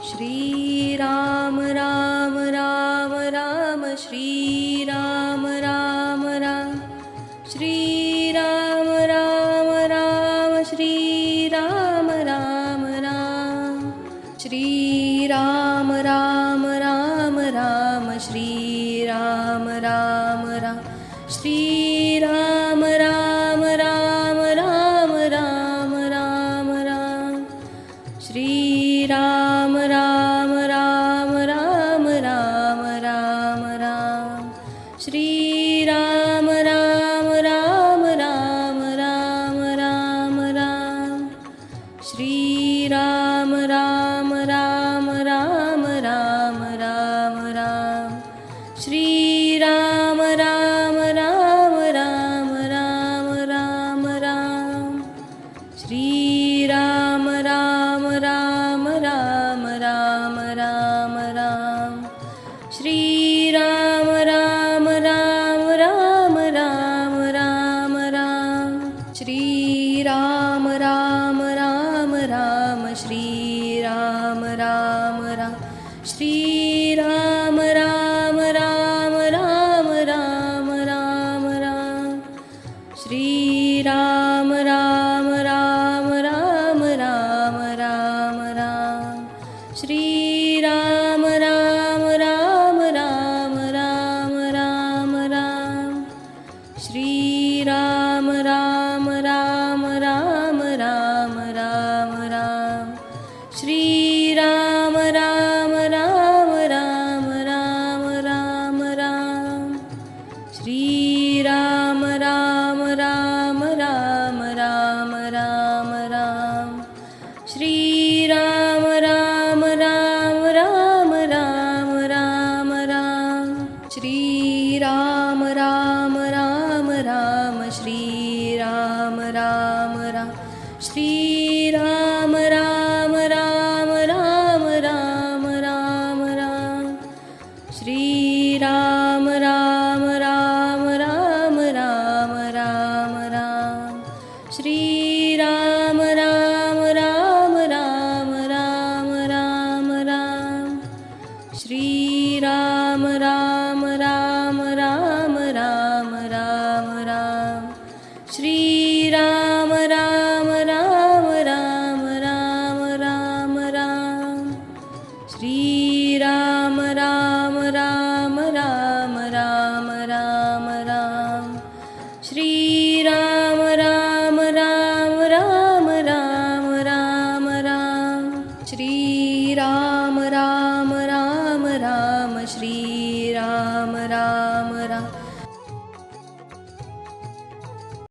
Shri Ram Ram Ram Ram Shri Ram Ram Ram Shri Ram Ram Ram Shri Ram Ram Ram Shri Ram Ram Ram Ram Shri Ram Ram Ram Shri Ram Ram Ram Ram Ram Ram Ram Shri Ram Ram Ram Ram Ram Ram Ram Shri Ram Ram Ram Ram Ram Ram Ram Shri Ram Ram Ram Ram Ram Ram Ram Shri Ram Ram Ram Ram Ram Ram Ram Shri Ram Ram Ram Ram Ram Ram Ram Shri Ram Ram Ram Ram Ram Ram Ram Shri Ram Ram Ram Ram Shri Ram Ram Ram Shri Ram Ram Ram Ram Ram Ram Ram Shri Ram Ram Ram Ram Ram Ram Ram Shri Ram Ram Ram Ram Ram Ram Ram Shri Ram Ram Ram Ram Ram Ram Ram Shri Ram Ram Ram Ram Ram Ram Ram Shri Ram Ram Ram Ram Ram Ram Ram Shri Ram Ram Ram Ram Ram Ram Ram Shri Ram Ram Ram Ram Shri Ram Ram Ram Shri Ram Ram Ram Ram Ram Ram Ram Shri Ram Ram Ram Ram Ram Ram Ram Shri Ram Ram Ram Ram Ram Ram Ram Shri Ram Ram Ram Ram Ram Ram Ram Shri Ram Ram Ram Ram Ram Ram Ram Shri Ram Ram Ram Ram Ram Ram Ram Shri Ram Ram Ram Ram Ram Ram Ram Shri Ram Ram Ram Ram Shri Ram Ram Ram